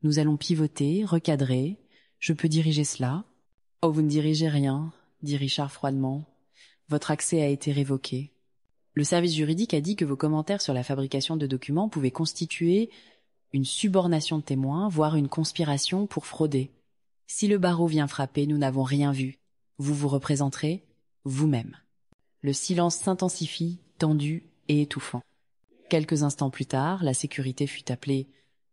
S1: Nous allons pivoter, recadrer. Je peux diriger cela. »« Oh, vous ne dirigez rien, » dit Richard froidement. « Votre accès a été révoqué. Le service juridique a dit que vos commentaires sur la fabrication de documents pouvaient constituer une subornation de témoins, voire une conspiration pour frauder. Si le barreau vient frapper, nous n'avons rien vu. Vous vous représenterez vous-même. » Le silence s'intensifie, tendu et étouffant. Quelques instants plus tard, la sécurité fut appelée,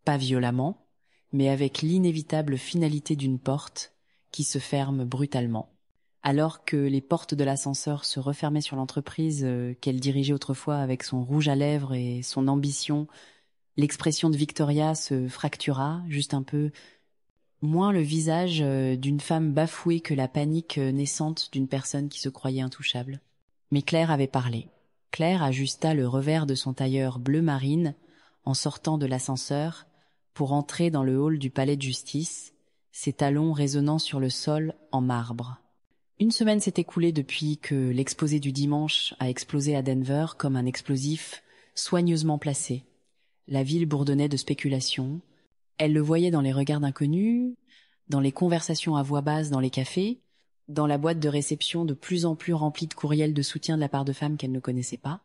S1: pas violemment, mais avec l'inévitable finalité d'une porte qui se ferme brutalement. Alors que les portes de l'ascenseur se refermaient sur l'entreprise qu'elle dirigeait autrefois avec son rouge à lèvres et son ambition, l'expression de Victoria se fractura, juste un peu, moins le visage d'une femme bafouée que la panique naissante d'une personne qui se croyait intouchable. Mais Claire avait parlé. Claire ajusta le revers de son tailleur bleu marine en sortant de l'ascenseur pour entrer dans le hall du palais de justice, ses talons résonnant sur le sol en marbre. Une semaine s'est écoulée depuis que l'exposé du dimanche a explosé à Denver comme un explosif soigneusement placé. La ville bourdonnait de spéculations. Elle le voyait dans les regards d'inconnus, dans les conversations à voix basse dans les cafés, dans la boîte de réception de plus en plus remplie de courriels de soutien de la part de femmes qu'elle ne connaissait pas.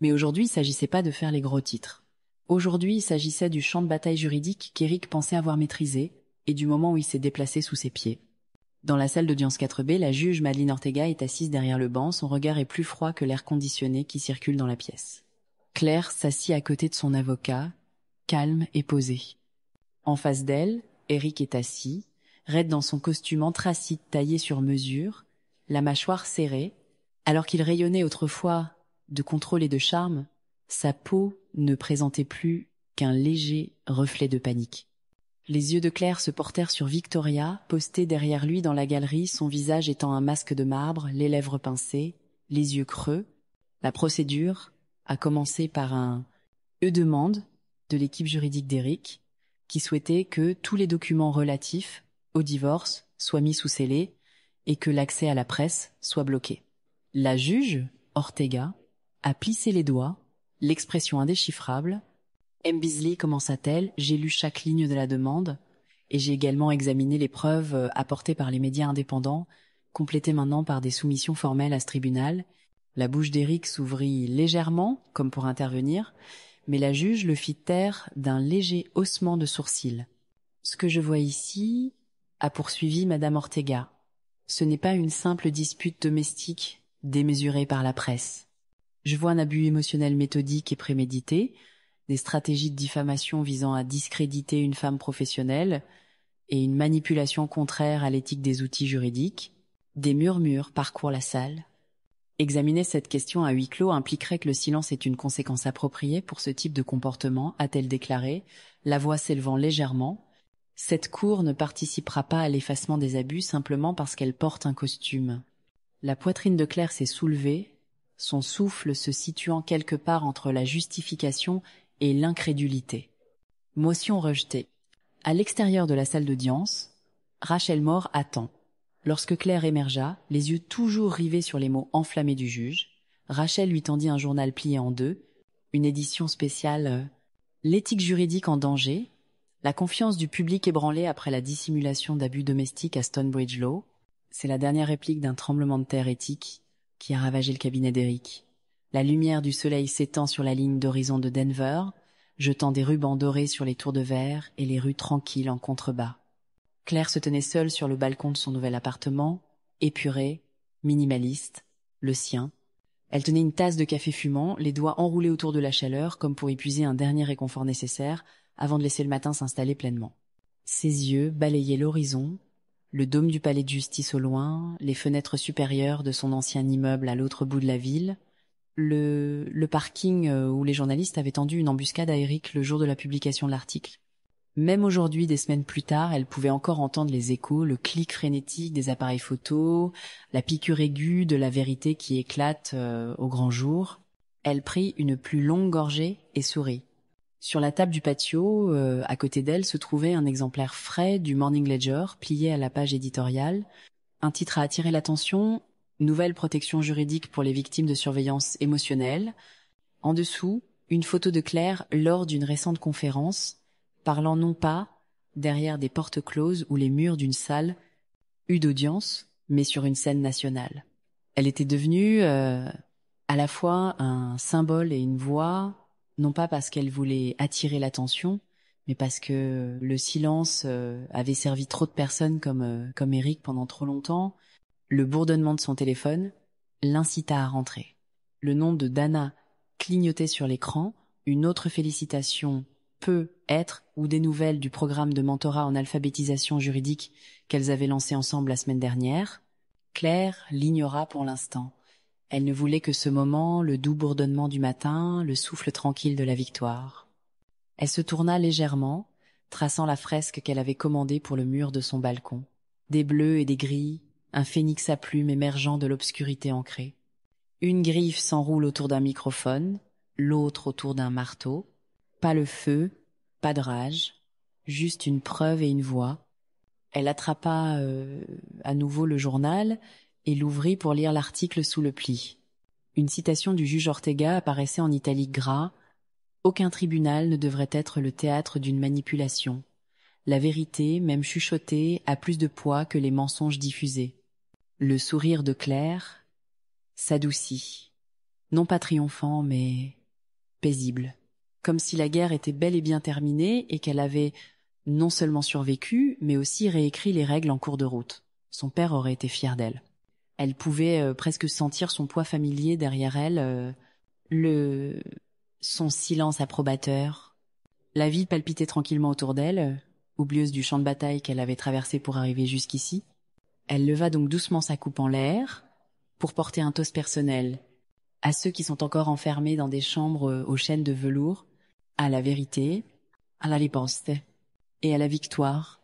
S1: Mais aujourd'hui, il ne s'agissait pas de faire les gros titres. Aujourd'hui, il s'agissait du champ de bataille juridique qu'Éric pensait avoir maîtrisé et du moment où il s'est déplacé sous ses pieds. Dans la salle d'audience 4B, la juge Madeleine Ortega est assise derrière le banc, son regard est plus froid que l'air conditionné qui circule dans la pièce. Claire s'assit à côté de son avocat, calme et posé. En face d'elle, Éric est assis, raide dans son costume anthracite taillé sur mesure, la mâchoire serrée. Alors qu'il rayonnait autrefois de contrôle et de charme, sa peau ne présentait plus qu'un léger reflet de panique. Les yeux de Claire se portèrent sur Victoria, postée derrière lui dans la galerie, son visage étant un masque de marbre, les lèvres pincées, les yeux creux. La procédure a commencé par un « demande » de l'équipe juridique d'Éric, qui souhaitait que tous les documents relatifs au divorce soient mis sous scellé et que l'accès à la presse soit bloqué. La juge, Ortega, a plissé les doigts, l'expression indéchiffrable. M. Beasley, commença-t-elle, j'ai lu chaque ligne de la demande et j'ai également examiné les preuves apportées par les médias indépendants, complétées maintenant par des soumissions formelles à ce tribunal. La bouche d'Éric s'ouvrit légèrement, comme pour intervenir, mais la juge le fit taire d'un léger haussement de sourcils. Ce que je vois ici, a poursuivi Madame Ortega, ce n'est pas une simple dispute domestique démesurée par la presse. Je vois un abus émotionnel méthodique et prémédité, des stratégies de diffamation visant à discréditer une femme professionnelle et une manipulation contraire à l'éthique des outils juridiques. Des murmures parcourent la salle. Examiner cette question à huis clos impliquerait que le silence est une conséquence appropriée pour ce type de comportement, a-t-elle déclaré, la voix s'élevant légèrement. Cette cour ne participera pas à l'effacement des abus simplement parce qu'elle porte un costume. La poitrine de Claire s'est soulevée, son souffle se situant quelque part entre la justification et l'incrédulité. Motion rejetée. À l'extérieur de la salle d'audience, Rachel Moore attend. Lorsque Claire émergea, les yeux toujours rivés sur les mots enflammés du juge, Rachel lui tendit un journal plié en deux, une édition spéciale « L'éthique juridique en danger », la confiance du public ébranlée après la dissimulation d'abus domestiques à Stonebridge Law. C'est la dernière réplique d'un tremblement de terre éthique qui a ravagé le cabinet d'Éric. La lumière du soleil s'étend sur la ligne d'horizon de Denver, jetant des rubans dorés sur les tours de verre et les rues tranquilles en contrebas. Claire se tenait seule sur le balcon de son nouvel appartement, épurée, minimaliste, le sien. Elle tenait une tasse de café fumant, les doigts enroulés autour de la chaleur, comme pour épuiser un dernier réconfort nécessaire, avant de laisser le matin s'installer pleinement. Ses yeux balayaient l'horizon, le dôme du palais de justice au loin, les fenêtres supérieures de son ancien immeuble à l'autre bout de la ville, le parking où les journalistes avaient tendu une embuscade à Éric le jour de la publication de l'article. Même aujourd'hui, des semaines plus tard, elle pouvait encore entendre les échos, le clic frénétique des appareils photos, la piqûre aiguë de la vérité qui éclate au grand jour. Elle prit une plus longue gorgée et sourit. Sur la table du patio, à côté d'elle, se trouvait un exemplaire frais du Morning Ledger, plié à la page éditoriale. Un titre a attiré l'attention, Nouvelle protection juridique pour les victimes de surveillance émotionnelle. En dessous, une photo de Claire lors d'une récente conférence, parlant non pas derrière des portes closes ou les murs d'une salle d'audience, mais sur une scène nationale. Elle était devenue à la fois un symbole et une voix, non pas parce qu'elle voulait attirer l'attention, mais parce que le silence avait servi trop de personnes comme Eric pendant trop longtemps. Le bourdonnement de son téléphone l'incita à rentrer. Le nom de Dana clignotait sur l'écran, une autre félicitation peut être ou des nouvelles du programme de mentorat en alphabétisation juridique qu'elles avaient lancé ensemble la semaine dernière. Claire l'ignora pour l'instant. Elle ne voulait que ce moment, le doux bourdonnement du matin, le souffle tranquille de la victoire. Elle se tourna légèrement, traçant la fresque qu'elle avait commandée pour le mur de son balcon. Des bleus et des gris, un phénix à plumes émergeant de l'obscurité ancrée. Une griffe s'enroule autour d'un microphone, l'autre autour d'un marteau. Pas le feu, pas de rage, juste une preuve et une voix. Elle attrapa à nouveau le journal et l'ouvrit pour lire l'article sous le pli. Une citation du juge Ortega apparaissait en italique gras. « Aucun tribunal ne devrait être le théâtre d'une manipulation. La vérité, même chuchotée, a plus de poids que les mensonges diffusés. » Le sourire de Claire s'adoucit, non pas triomphant, mais paisible, comme si la guerre était bel et bien terminée et qu'elle avait non seulement survécu, mais aussi réécrit les règles en cours de route. Son père aurait été fier d'elle. Elle pouvait presque sentir son poids familier derrière elle, son silence approbateur. La vie palpitait tranquillement autour d'elle, oublieuse du champ de bataille qu'elle avait traversé pour arriver jusqu'ici. Elle leva donc doucement sa coupe en l'air pour porter un toast personnel à ceux qui sont encore enfermés dans des chambres aux chaînes de velours, à la vérité, à la riposte et à la victoire.